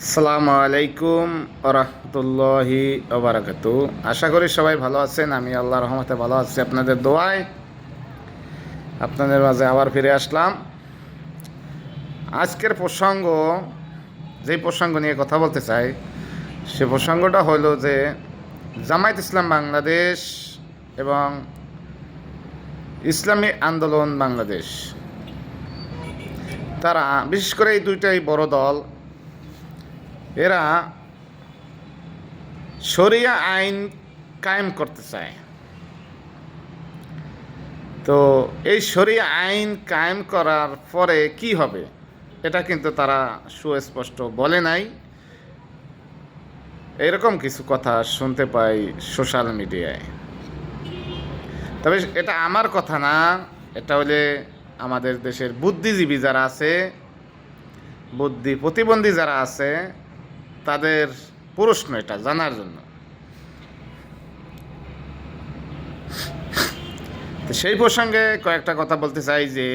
আসসালামু আলাইকুম রহমতুল্লাহি ওবারাকাতু। আশা করি সবাই ভালো আছেন। আমি আল্লাহর রহমতে ভালো আছি, আপনাদের দোয়ায় আপনাদের মাঝে আবার ফিরে আসলাম। আজকের প্রসঙ্গ, যেই প্রসঙ্গ নিয়ে কথা বলতে চাই, সে প্রসঙ্গটা হলো যে জামায়াত ইসলাম বাংলাদেশ এবং ইসলামী আন্দোলন বাংলাদেশ, তারা বিশেষ করে এই দুইটাই বড় দল, এরা শরিয়া আইন কায়েম করতে চায়। তো এই শরিয়া আইন কায়েম করার পরে কি হবে এটা কিন্তু তারা সুস্পষ্ট বলে নাই। এরকম কিছু কথা শুনতে পাই সোশ্যাল মিডিয়ায়। তবে এটা আমার কথা না, এটা হলে আমাদের দেশের বুদ্ধিজীবী যারা আছে, বুদ্ধি প্রতিবন্ধী যারা আছে, তাদের প্রশ্ন এটা জানার জন্য। তো সেই প্রসঙ্গে কয়েকটা কথা বলতে চাই যে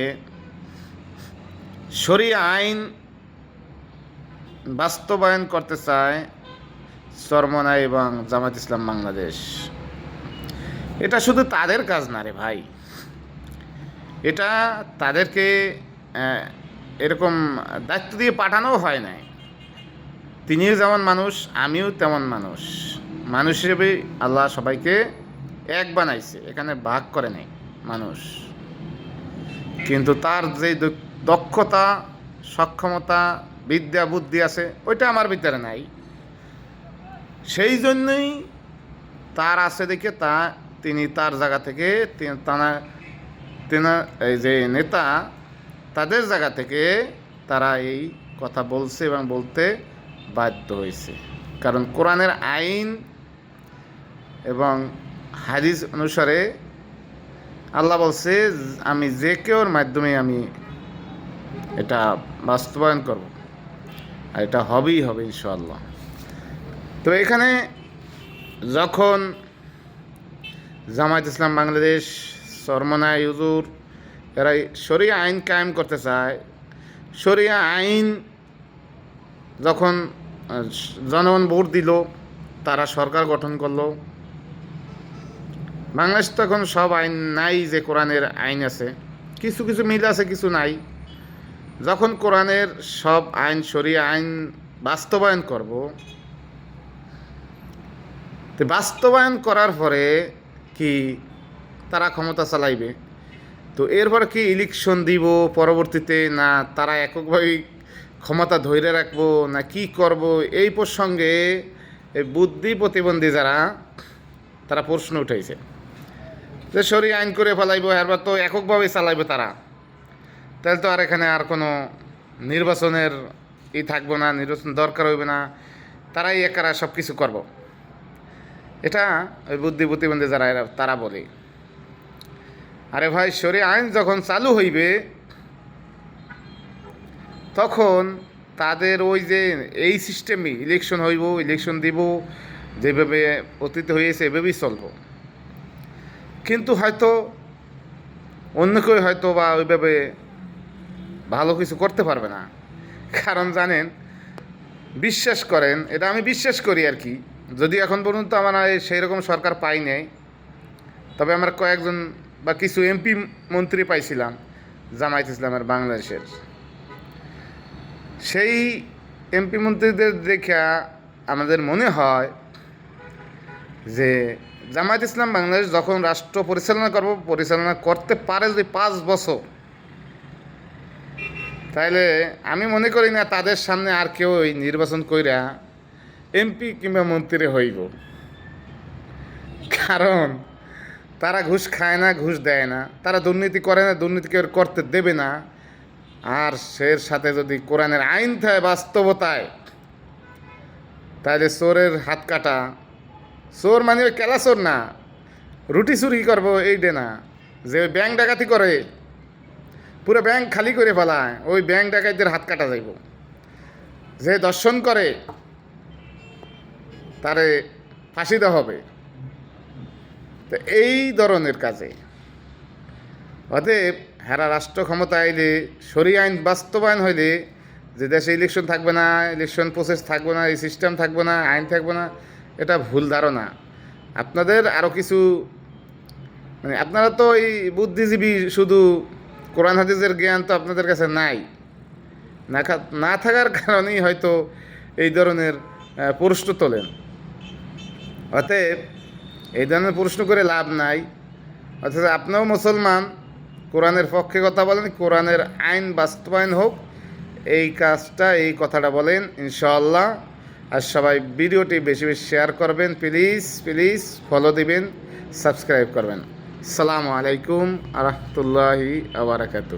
শরিয়া আইন বাস্তবায়ন করতে চায় চরমনাই এবং জামাত ইসলাম বাংলাদেশ। এটা শুধু তাদের কাজ না রে ভাই, এটা তাদেরকে এরকম দায়িত্ব দিয়ে পাঠানোও হয় নাই। তিনিও যেমন মানুষ, আমিও তেমন মানুষ। মানুষ হিসেবে আল্লাহ সবাইকে এক বানাইছে, এখানে ভাগ করে নেই মানুষ। কিন্তু তার যে দক্ষতা, সক্ষমতা, বিদ্যা, বুদ্ধি আছে, ওইটা আমার ভিতরে নাই। সেই জন্যই তার আছে দেখে তিনি তার জায়গা থেকে এই যে নেতা, তাদের জায়গা থেকে তারা এই কথা বলছে এবং বলতে বাধ্য হয়েছে। কারণ কোরআনের আইন এবং হাদিস অনুসারে আল্লাহ বলছে, আমি যে কেউর মাধ্যমে আমি এটা বাস্তবায়ন করব, আর এটা হবেই হবে ইনশাআল্লাহ। তো এখানে যখন জামায়াত ইসলাম বাংলাদেশ, চরমনাই হুজুর, এরা শরিয়া আইন কায়েম করতে চায়, শরিয়া আইন যখন জনগণ ভোট দিল, তারা সরকার গঠন করলো। বাংলাদেশ তো এখন সব আইন নাই যে কোরআনের আইন আছে, কিছু কিছু মিল আছে, কিছু নাই। যখন কোরআনের সব আইন, শরিয়া আইন বাস্তবায়ন করব, তো বাস্তবায়ন করার পরে কি তারা ক্ষমতা চালাইবে? তো এরপরে কি ইলেকশন দিব পরবর্তীতে, না তারা এককভাবেই ক্ষমতা ধরে রাখবো, না কি করব? এই প্রসঙ্গে এই বুদ্ধি প্রতিবন্ধী যারা, তারা প্রশ্ন উঠাইছে যে শরিয়া আইন করে ফেলাইব, এরপর তো এককভাবেই চালাইবে তারা, তাহলে তো আর এখানে আর কোনো নির্বাচনের থাকবো না, নির্বাচন দরকার হইবে না, তারাই একারা সব কিছু করবো। এটা ওই বুদ্ধি প্রতিবন্ধী যারা তারা বলে। আরে ভাই, শরিয়া আইন যখন চালু হইবে, তখন তাদের ওই যে এই সিস্টেমই ইলেকশন হইব, ইলেকশন দিব, যেভাবে অতীত হয়েছে এভাবেই চলব। কিন্তু হয়তো অন্য কেউ হয়তো বা ওইভাবে ভালো কিছু করতে পারবে না। কারণ জানেন, বিশ্বাস করেন, এটা আমি বিশ্বাস করি আর কি, যদি এখন পর্যন্ত আমার সেই রকম সরকার পাই নাই, তবে আমরা কয়েকজন বা কিছু এমপি মন্ত্রী পাইছিলাম জামায়াত ইসলামের বাংলাদেশের। সেই এমপি মন্ত্রীদের দেখা আমাদের মনে হয় যে জামায়াত ইসলাম বাংলাদেশ যখন রাষ্ট্র পরিচালনা করতে পারে যদি 5 বছর, তাইলে আমি মনে করি না তাদের সামনে আর কেউ নির্বাচন কইরা এমপি কিংবা মন্ত্রী হইব। কারণ তারা ঘুষ খায় না, ঘুষ দেয় না, তারা দুর্নীতি করে না, দুর্নীতি কেউ করতে দেবে না। আর সের সাথে যদি কোরআনের আইন থাকে বাস্তবতায়, তাহলে চোরের হাত কাটা, চোর মানে ওই কেলা চোর না, রুটি চুরি করবো এইটা না, যে ওই ব্যাংক ডাকাতি করে পুরো ব্যাংক খালি করে ফেলায়, ওই ব্যাংক ডাকাতিদের হাত কাটা যাইব। যে দর্শন করে তারে ফাঁসি দেওয়া হবে। তো এই ধরনের কাজে অতএব হেরা রাষ্ট্র ক্ষমতা আইলে, শরিয়া আইন বাস্তবায়ন হইলে যে দেশে ইলেকশন থাকবে না, ইলেকশন প্রসেস থাকবে না, এই সিস্টেম থাকবে না, আইন থাকবে না, এটা ভুল ধারণা। আপনাদের আরও কিছু মানে আপনারা তো এই বুদ্ধিজীবী, শুধু কোরআন হাদিসের জ্ঞান তো আপনাদের কাছে নাই, না থাকার কারণেই হয়তো এই ধরনের প্রশ্ন তোলেন। অতএব এই ধরনের প্রশ্ন করে লাভ নাই। অথচ আপনিও মুসলমান, কোরআনের পক্ষে কথা বলেন, কোরআনের আইন বাস্তবায়ন হোক, এই কাজটা, এই কথাটা বলেন ইনশাআল্লাহ। আর সবাই ভিডিওটি বেশি বেশি শেয়ার করবেন, প্লিজ প্লিজ ফলো দিবেন, সাবস্ক্রাইব করবেন। আসসালামু আলাইকুম আ রহমতুল্লাহি আ বারাকাতুহু।